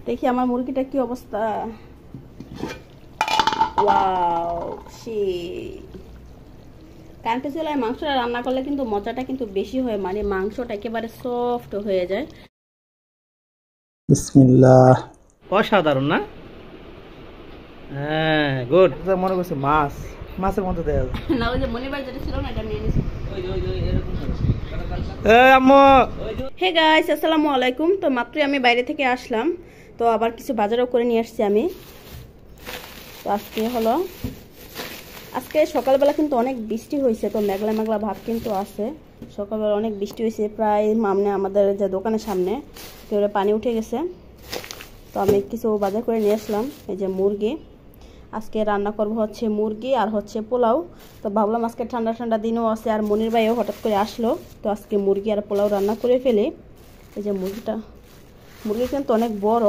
দেখি আমার মুরগিটা কি অবস্থা। ওয়াও, কারেন্টের চুলায় মাংসটা রান্না করলে কিন্তু মজাটা কিন্তু বেশি হয়, মানে মাংসটা একেবারে সফট হয়ে যায়। বিসমিল্লাহ। অসাধারণ না? হ্যাঁ, গুড। মনে করছে মাছ, মাছের মধ্যে দেয়া না, ওই যে মনির ভাই যেটা ছিল না, এটা নিয়ে নিছি। আম্মু। হে গাইস, আসসালামু আলাইকুম। তো মাত্রই আমি বাইরে থেকে আসলাম, তো আবার কিছু বাজারও করে নিয়ে আসছি আমি। তো আজকে সকালবেলা কিন্তু অনেক বৃষ্টি হয়েছে, তো মেঘলা মেঘলা ভাব কিন্তু আছে। সকালবেলা অনেক বৃষ্টি হয়েছে, প্রায় আমাদের যে দোকানের সামনে একেবারে পানি উঠে গেছে। তো আমি কিছু বাজার করে নিয়ে আসলাম। এই যে মুরগি, আজকে রান্না করব হচ্ছে মুরগি আর হচ্ছে পোলাও। তো ভাবলাম আজকে ঠান্ডা ঠান্ডা দিনও আছে, আর মনির ভাইও হঠাৎ করে আসলো, তো আজকে মুরগি আর পোলাও রান্না করে ফেলে। এই যে মুরগি কিন্তু অনেক বড়,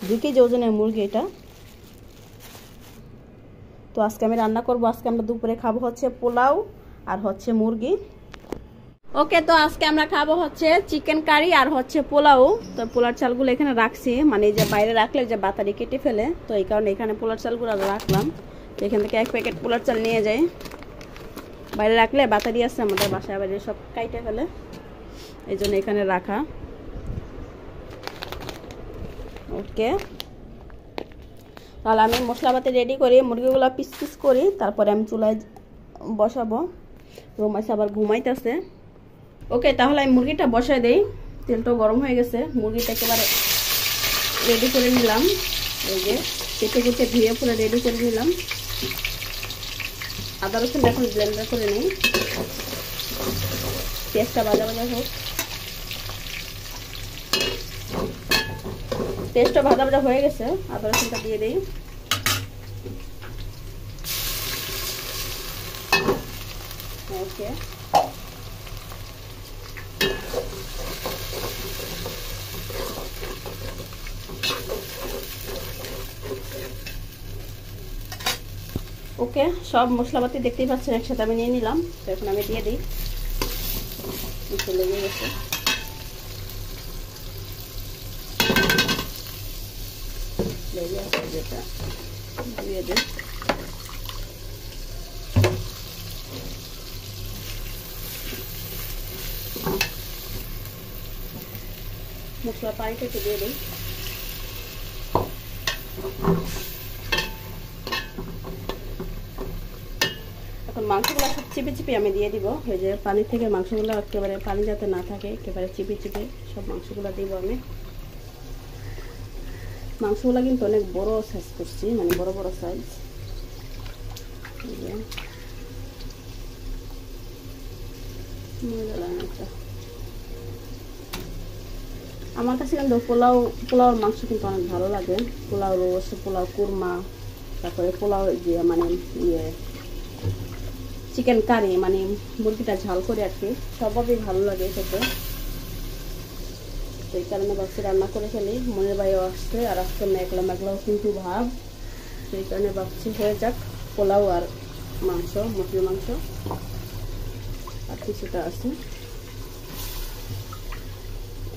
2 কেজি ওজনের মুরগি এটা। তো আজকে আমি রান্না করব, আজকে আমরা দুপুরে খাবো হচ্ছে পোলাও আর হচ্ছে মুরগি। ওকে, তো আজকে আমরা খাবো হচ্ছে চিকেন কারি আর হচ্ছে পোলাও। তো পোলার চালগুলো এখানে রাখছি, মানে যে বাইরে রাখলে যে বাতারি কেটে ফেলে, তো এই কারণে এখানে পোলার চালগুলো রাখলাম। তো এখান থেকে 1 প্যাকেট পোলার চাল নিয়ে যাই, বাইরে রাখলে বাতারি আছে আমাদের বাসায় বাইরে সব কাইটে ফেলে, এই জন্য এখানে রাখা। ওকে, তাহলে আমি মশলাপাতি রেডি করি, মুরগিগুলো পিস পিস করি, তারপরে আমি চুলায় বসাবো। রোমাইস আবার ঘুমাইতেছে। ওকে, তাহলে আমি মুরগিটা বসাই দেই। তেলটা গরম হয়ে গেছে, মুরগিটা একেবারে রেডি করে নিলাম। এই যে কেটে কেটে ধুয়ে পুরো রেডি করে নিলাম। আদা রসুন এখন ব্লেন্ডার করে নিই, পেঁয়াজটা ভাজা ভাজা হোক। পেঁয়াজটা ভাজা ভাজা হয়ে গেছে, আদা রসুনটা দিয়ে দিই। ওকে, ওকে, সব মশলাপাতি দেখতেই পাচ্ছেন একসাথে আমি নিয়ে নিলাম। তো এখন আমি দিয়ে দিই, লেগে গেছে। যেটা দিয়ে দিই, মশলা পানিটা একটু দিয়ে দিই। এখন মাংসগুলো সব চিপে চিপে আমি দিয়ে দিব। এই যে পানি থেকে মাংসগুলো একেবারে পানি যাতে না থাকে, একেবারে চিপে চিপে সব মাংসগুলো দিব আমি। মাংসগুলো কিন্তু অনেক বড় সাইজ করছি, মানে বড় বড় সাইজ। আমার কাছে কিন্তু পোলাওর মাংস কিন্তু অনেক ভালো লাগে। পোলাও রোস্ট, পোলাও কুরমা, তারপরে পোলাও যে মানে চিকেন কারি, মানে মুরগিটা ঝাল করে আর কি, সবভাবেই ভালো লাগে খেতে। এই কারণে ভাবছি রান্না করে ফেলি। মনের বাইরে আসছে, আর আজকে মেঘলা মেঘলাও কিন্তু ভাব, সেই কারণে ভাবছি হয়ে যাক পোলাও আর মাংস, মুরগির মাংস আর কিছুটা আছে।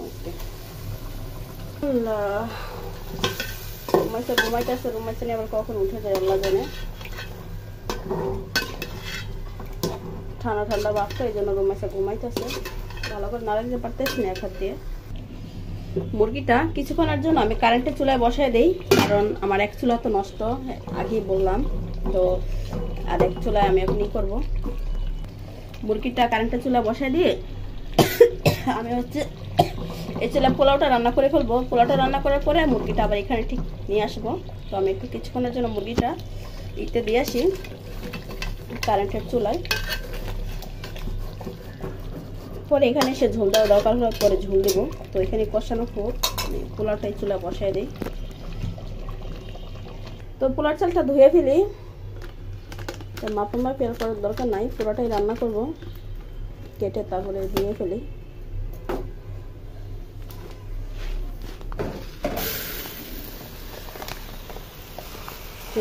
ওকে, রুমাইতে নিয়ে আবার কখন উঠে যায় আল্লাহ জানে। ঠান্ডা ঠান্ডা ভাবতো, এই জন্য রুমাইতে ঘুমাইতেছে, ভালো করে নাড়াতে পারতেছি না এক হাত দিয়ে। মুরগিটা কিছুক্ষণের জন্য আমি কারেন্টের চুলায় বসায় দেই, কারণ আমার এক চুলা তো নষ্ট, আগেই বললাম। তো আর এক চুলায় আমি এখন করব, মুরগিটা কারেন্টের চুলায় বসায় দিয়ে আমি হচ্ছে এই চুলায় পোলাওটা রান্না করে ফেলবো। পোলাওটা রান্না করার পরে মুরগিটা আবার এখানে ঠিক নিয়ে আসবো। তো আমি একটু কিছুক্ষণের জন্য মুরগিটা ইতে দিয়ে আসি কারেন্টের চুলায়, পরে এখানে এসে ঝোল দেওয়া দরকার হলে পরে ঝোল দেবো। তো এখানে কষানো হোক, পোলাওটাই চুলা বসায় দিই। তো পোলার চালটা ধুয়ে ফেলি, মাপা ফেল করার দরকার নাই, পুরোটাই রান্না করব, কেটে তারপরে ধুয়ে ফেলি।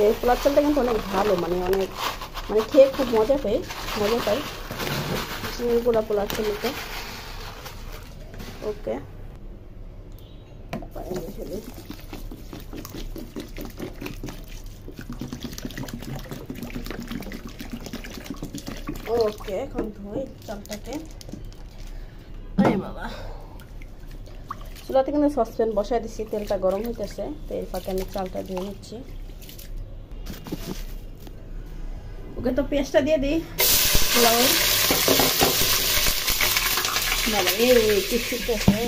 এই পোলার চালটা কিন্তু অনেক ভালো, মানে খেয়ে খুব মজা পাই পুরা পোলার চালটা। ওকে, ফেলি। ওকে, এখন ধুই চালটাকে। আরে বাবা, চুলাতে কিন্তু সসপ্যান বসাই দিচ্ছি, তেলটা গরম হইতেছে। তো এর ফাঁকে আমি চালটা ধুয়ে নিচ্ছি। ওকে, তো পেঁয়াজটা দিয়ে দিই পোলাও। বাবা এই কি ফুটতেছে।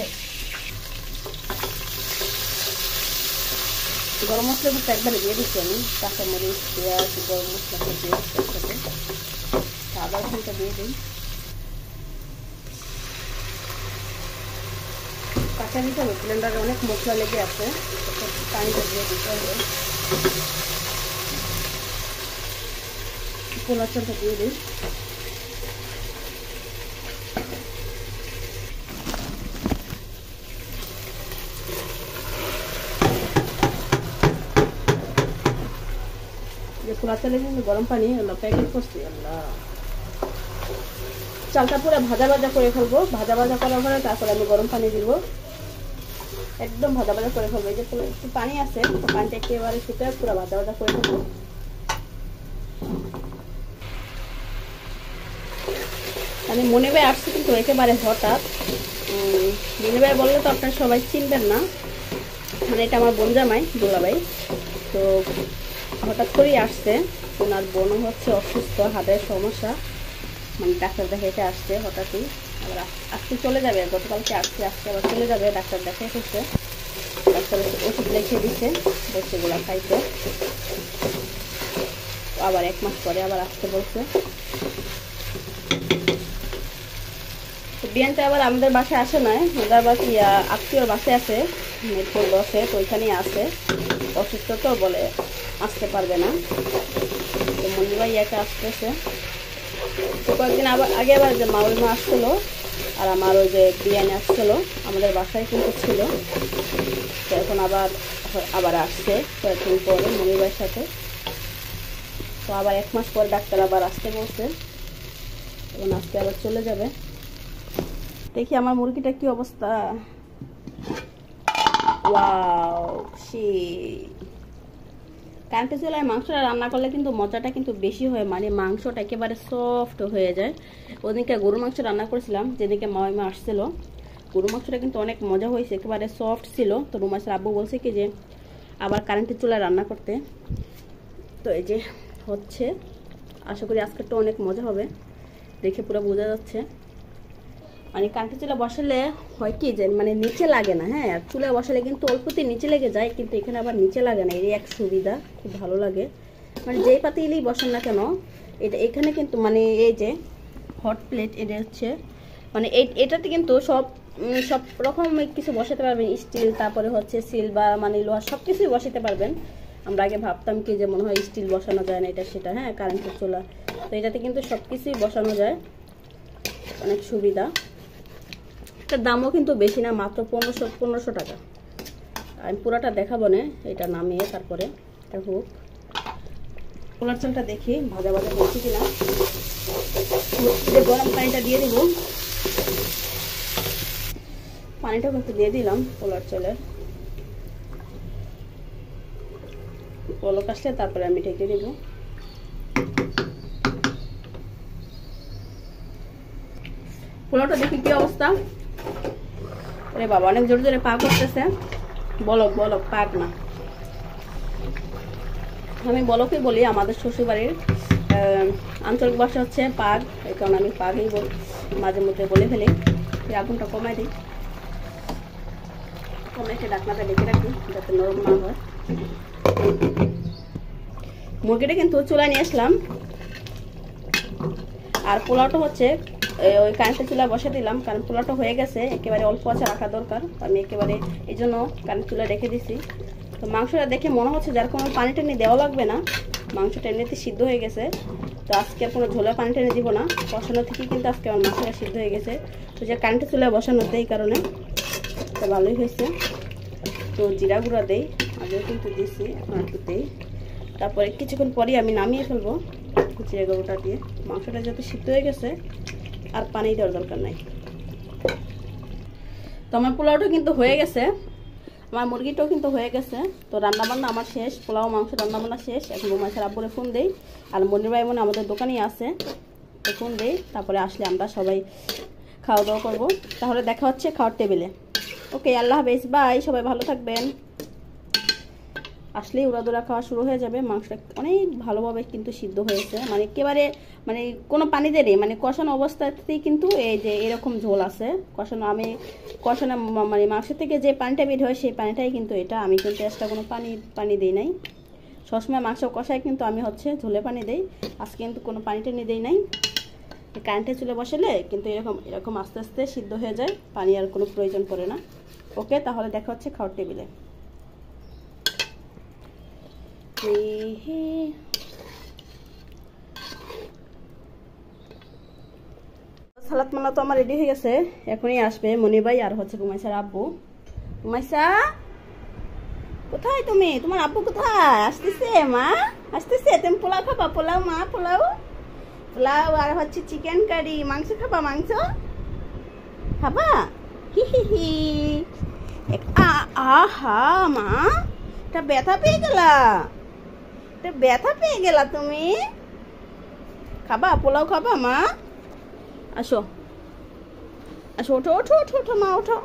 গরম মশলা কিন্তু একবারে দিয়ে দিচ্ছি আমি, কাঁচামরিচ, পেঁয়াজ, গরম মশলা দিয়ে একসাথে আদা রসুনটা দিয়ে দিই। কাঁচা দিতে হবে, ব্লেন্ডারে অনেক মশলা লেগে আছে, পানিটা দিয়ে দিতে হবে। পোলাও চালটা দিয়ে দিই। পোলাও চালে কিন্তু গরম পানি প্যাকেট করছি। আল্লাহ, চালটা পুরো ভাজা ভাজা করে ফেলবো। ভাজা ভাজা করার পরে তারপরে আমি গরম পানি দিব, একদম ভাজা ভাজা করে ফেলবো। এই যে একটু পানি আছে, পানিটা একেবারে শুকে পুরো ভাজা ভাজা করে ফেলবো। আমি মনে ভাই আসছি কিন্তু একেবারে হঠাৎ। মনে ভাই বললে তো আপনারা সবাই চিনবেন না, মানে এটা আমার বোন জামাই দুলাভাই। তো হঠাৎ করেই আসছে, ওনার বোন হচ্ছে অসুস্থ, হাতের সমস্যা, মানে ডাক্তার দেখাইতে আসছে হঠাৎই। আবার আজকে চলে যাবে, গতকালকে আসছে, আজকে আবার চলে যাবে। ডাক্তার দেখাই এসেছে, ডাক্তার ওষুধ লিখে দিচ্ছে সেগুলো খাইতে। আবার 1 মাস পরে আবার আসতে বলছে। বিয়ানটা আবার আমাদের বাসায় আসে নয়, ওদের আবার আত্মীয়র বাসায় আছে, মেট্রোল বসে, তো ওইখানেই আছে। অসুস্থ তো বলে আসতে পারবে না, তো মন্দির ভাই একা আসতেছে। তো কয়েকদিন আগে আবার যে মাউল মা আসছিলো, আর আমার ওই যে বিরিয়ানি আসছিলো, আমাদের বাসায় কিন্তু ছিল। তো এখন আবার আসছে কয়েকদিন পরে মনির ভাইয়ের সাথে। তো আবার 1 মাস পর ডাক্তার আবার আসতে বলছে, এখন আজকে আবার চলে যাবে। দেখি আমার মুরগিটা কি অবস্থা। ওয়াও, কারেন্টের চুলায় মাংসটা রান্না করলে কিন্তু মজাটা কিন্তু বেশি হয়, মানে মাংসটা একেবারে সফট হয়ে যায়। ওদিনকে গরুর মাংস রান্না করেছিলাম, যেদিকে মামা আসছিল, গরুর মাংসটা কিন্তু অনেক মজা হয়েছে, একেবারে সফট ছিল। তো রুমাসের আব্বু বলছে কি যে আবার কারেন্টের চুলায় রান্না করতে। তো এই যে হচ্ছে, আশা করি আজকেরটা অনেক মজা হবে, দেখে পুরো বোঝা যাচ্ছে। মানে কারেন্টের চুলা বসালে হয় কি যে মানে নিচে লাগে না, হ্যাঁ, আর চুলা বসালে কিন্তু অল্পতে নিচে লেগে যায়, কিন্তু এখানে আবার নিচে লাগে না। এই এক সুবিধা, খুব ভালো লাগে। মানে যেই পাতিলেই বসান না কেন, এখানে কিন্তু মানে এই যে হট প্লেট, এটা হচ্ছে মানে এটাতে কিন্তু সব রকম কিছু বসাতে পারবেন, স্টিল, তারপরে হচ্ছে সিলভার, মানে লোহা, সব কিছুই বসাতে পারবেন। আমরা আগে ভাবতাম কি যে মনে হয় স্টিল বসানো যায় না, এটা সেটা, হ্যাঁ, কারেন্টের চুলা। তো এটাতে কিন্তু সব কিছুই বসানো যায়, অনেক সুবিধা। এটার দামও কিন্তু বেশি না, মাত্র 1500 টাকা। আমি পুরাটা দেখাবো না, এটা নামিয়ে তারপরে এটা হোক। পোলার চালটা দেখি ভাজা ভাজা করছি কিনা। গরম পানিটা দিয়ে দিব, পানিটা কিন্তু দিয়ে দিলাম পোলার চালের। পলক আসলে তারপরে আমি ঢেকে দিব। পোলাওটা দেখি কি অবস্থা। আরে বাবা, অনেক জোরে জোরে পাক করতেছে। বলক বলক, পাক না, আমি বলকই বলি। আমাদের শ্বশুরবাড়ির আঞ্চলিক ভাষা হচ্ছে পাক, এই কারণে আমি পাকই মাঝে মধ্যে বলে ফেলি। আগুনটা কমাই দিই, কমে একটা ঢাকনাটা ডেকে রাখি যাতে নরম না হয়। মুরগিটা কিন্তু চুলায় নিয়ে আসলাম, আর পোলাওটা হচ্ছে ওই কারেন্টের চুলায় বসে দিলাম, কারণ পোলাওটা হয়ে গেছে, একেবারে অল্প আছে রাখা দরকার। আমি একেবারে এই জন্য কারেন্ট চুলায় রেখে দিছি। তো মাংসটা দেখে মনে হচ্ছে যার কোনো পানি টানি দেওয়া লাগবে না, মাংসটা এমনিতে সিদ্ধ হয়ে গেছে। তো আজকে আর কোনো ঝোলের পানি টানি দিব না, বসানো থেকেই কিন্তু আজকে আমার মাংসটা সিদ্ধ হয়ে গেছে। তো যে কারেন্টের চুলায় বসানোতে এই কারণে তো ভালোই হয়েছে। তো জিরা গুঁড়া দেই, আগেও কিন্তু দিছি, এখন একটু দেই। তারপরে কিছুক্ষণ পরেই আমি নামিয়ে ফেলবো জিরা গুঁড়োটা দিয়ে। মাংসটা যেহেতু সিদ্ধ হয়ে গেছে, আর পানি দেওয়ার দরকার নাই। তো আমার পোলাওটা কিন্তু হয়ে গেছে। আমার মুরগিটাও কিন্তু হয়ে গেছে। তো রান্নাবান্না আমার শেষ, পোলাও মাংস রান্নাবান্না শেষ। এখন রুমাইসার আব্বুরে ফোন দেই, আর মনির ভাই মনে আমাদের দোকানেই আছে, তো ফোন দেই, তারপরে আসলে আমরা সবাই খাওয়া দাওয়া করবো। তাহলে দেখা হচ্ছে খাওয়ার টেবিলে। ওকে, আল্লাহ হাফেজ, বাই, সবাই ভালো থাকবেন। আসলেই উড়াদুরা খাওয়া শুরু হয়ে যাবে। মাংসটা অনেক ভালোভাবে কিন্তু সিদ্ধ হয়েছে, মানে একেবারে মানে কোনো পানি দেরি, মানে কষানো অবস্থাতেই কিন্তু এই যে এরকম ঝোল আছে। কষানো মানে মাংস থেকে যে পানিটা বের হয় সেই পানিটাই কিন্তু এটা। আমি কিন্তু এক্সট্রা কোনো পানি দিই নাই। সবসময় মাংস কষায় কিন্তু আমি হচ্ছে ঝোলে পানি দিই, আজকে কিন্তু কোনো পানি টানি দিই নাই। কারেন্টে চুলে বসালে কিন্তু এরকম আস্তে আস্তে সিদ্ধ হয়ে যায়, পানি আর কোনো প্রয়োজন পড়ে না। ওকে, তাহলে দেখা হচ্ছে খাওয়ার টেবিলে। সালাদ মালা তো আমার রেডি হয়ে গেছে, এখনই আসবে মনি ভাই আর হচ্ছে রুমাইসার আব্বু। রুমাইসা, কোথায় তুমি? তোমার আব্বু কোথায়? আসতেছে মা, আসতেছে। তুমি পোলাও খাবা? পোলাও মা, পোলাও আর হচ্ছে চিকেন কারি। মাংস খাবা? মাংস খাবা? হি হি হি। আহা মা, এটা ব্যথা পেয়ে গেলা, তুমি খাবা? পোলাও খাবা মা? আসো আসো, ওঠো ওঠো ওঠো ওঠো মা, ওঠো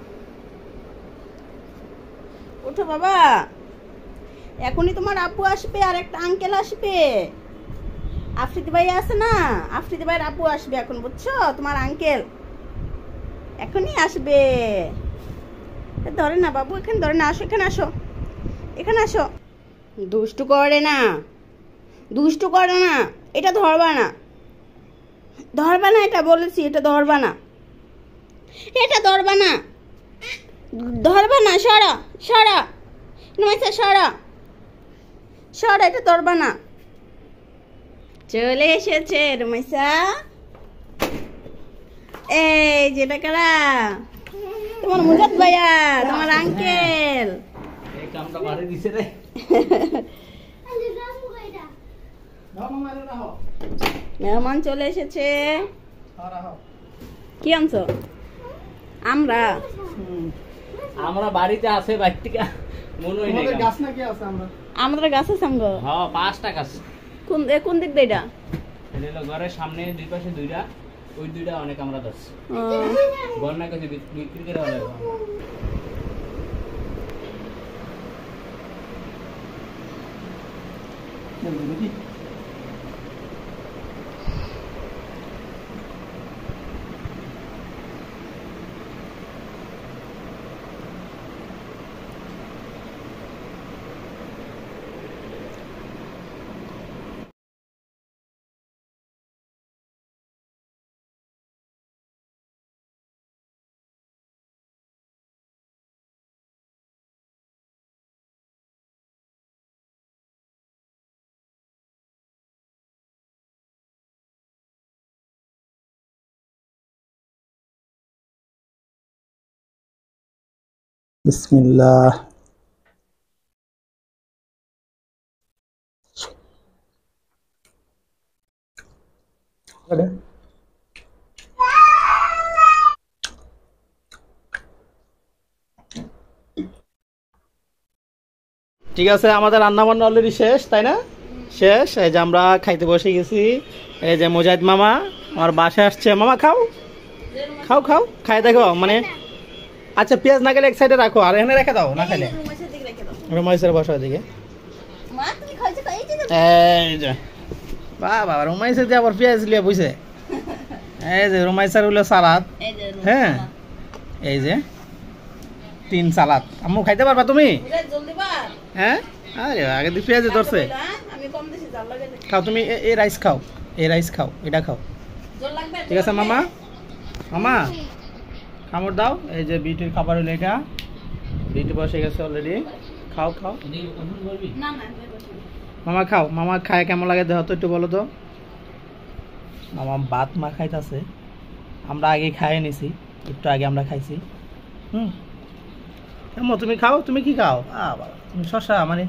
ওঠো বাবা। এখনই তোমার আব্বু আসবে আর একটা আঙ্কেল আসবে। আফ্রিদি ভাই আছে না, আফ্রিদি ভাইয়ের আব্বু আসবে এখন, বুঝছো? তোমার আঙ্কেল এখনই আসবে। ধরে না বাবু, এখানে ধরে না, আসো এখানে, আসো এখানে আসো। দুষ্টু করে না, এটা ধরবা না, এটা বলেছি, এটা ধরবা না, সরা রুমাইসা, সরা, এটা ধরবা না। চলে এসেছে রুমাইসা, এই যেটা কারা, তোমার মুজাদ ভাইয়া, তোমার আঙ্কেল। মেহমান চলে এসেছে। কি আনছো? আমরা বাড়িতে আছে, বাইরে থেকে আমাদের গাছ নাকি আছে? আমাদের গাছ আছে আমগো। হ্যাঁ, 5টা গাছ। কোন দিক দিয়ে? এটা হলো ঘরের সামনে, দুই পাশে 2টা, ওই 2টা অনেক আমরা গাছ। ঘর না কাছে বিক্রি করে হলো। বিসমিল্লাহ। ঠিক আছে, আমাদের রান্না বান্না অলরেডি শেষ, তাই না? শেষ। এই যে আমরা খাইতে বসে গেছি। এই যে মুজাহিদ মামা আমার বাসায় আসছে। মামা খাও খাও খাও, খাই দেখো। মানে আচ্ছা, পেঁয়াজ না গেলে এক সাইডে রাখো, আর এখানে রেখে দাও না খেলে। রুমাইসের বসার দিকে। এই যে বাবা, রুমাইসের দিয়ে আবার পেঁয়াজ লিয়ে বুঝছে। এই যে রুমাইসার হলো সালাদ। হ্যাঁ, এই যে 3 সালাদ। আম্মু খাইতে পারবা তুমি? হ্যাঁ, আরে আগে দিয়ে পেঁয়াজে ধরছে। খাও তুমি, এই রাইস খাও, এটা খাও। ঠিক আছে মামা, খামড় দাও। এই যে বিটির খাবার হলো এটা, বিটি বসে গেছে অলরেডি। খাও মামা, খাও। মামা খায় কেমন লাগে দেখো তো, একটু বলো তো। মামা ভাত মা খাইতেছে, আমরা আগে খাইয়ে নিছি, একটু আগে আমরা খাইছি। তুমি খাও। তুমি কি খাও? বাবা, তুমি শশা, মানে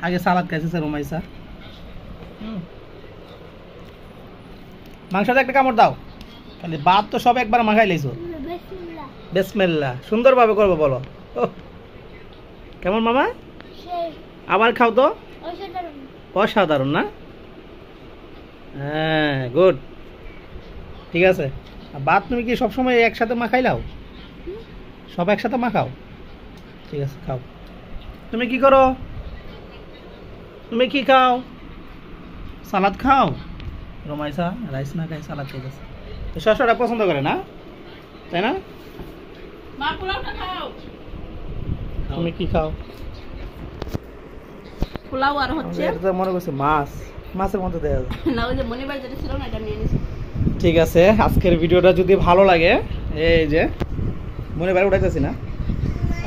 আগে সালাদ খাইছে রুমাইসা। মাংসটা একটা কামড় দাও। খালি ভাত তো সব একবার মাখাই লাইছো। বিসমিল্লাহ। সুন্দরভাবে করবো, বলো। কেমন মামা? আবার খাও তো। অসাধারণ না? হ্যাঁ, গুড। ঠিক আছে। আর ভাত তুমি কি সবসময় একসাথে মাখাই লাও? সব একসাথে মাখাও? ঠিক আছে, খাও। তুমি কি করো? তুমি কি খাও? সালাদ খাও? রোমাইসা রাইস না খাই, সালাদ খাইতেছে। শসাটা পছন্দ করে না, তাই না? মা পোলাওটা খাও। তুমি কি খাও? পোলাও আর হচ্ছে এটা তো মনে করছি মাছ, মাছের মধ্যে দেওয়া যায় না, ওই যে মনিবার যেটা ছিল না, এটা নিয়ে নিছি। ঠিক আছে, আজকের ভিডিওটা যদি ভালো লাগে, এই যে মনে বাড়ি উঠাইতেছি না,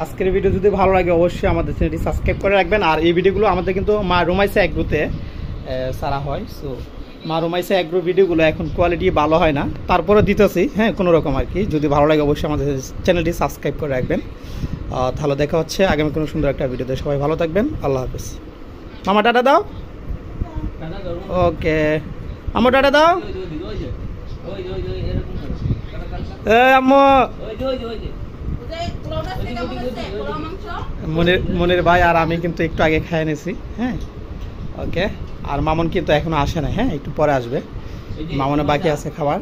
আজকের ভিডিও যদি ভালো লাগে অবশ্যই আমাদের চ্যানেলটি সাবস্ক্রাইব করে রাখবেন। আর এই ভিডিওগুলো আমাদের কিন্তু মা রোমাইসা অ্যাগ্রোতে সারা হয়। সো মা রোমাইসা অ্যাগ্রো ভিডিওগুলো এখন কোয়ালিটি ভালো হয় না, তারপরে দিতেছি, হ্যাঁ, কোনো রকম আর কি। যদি ভালো লাগে অবশ্যই আমাদের চ্যানেলটি সাবস্ক্রাইব করে রাখবেন। তাহলে দেখা হচ্ছে আগামী কোনো সুন্দর একটা ভিডিওতে। সবাই ভালো থাকবেন, আল্লাহ হাফেজ। মামা টাটা দাও। ওকে, আমার টাটা দাও। আম্মু, মনির ভাই আর আমি কিন্তু একটু আগে খেয়ে নিয়েছি, হ্যাঁ। ওকে, আর মামন কিন্তু এখনো আসে না, হ্যাঁ, একটু পরে আসবে। মামনের বাকি আছে খাবার।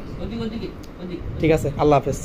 ঠিক আছে, আল্লাহ হাফেজ।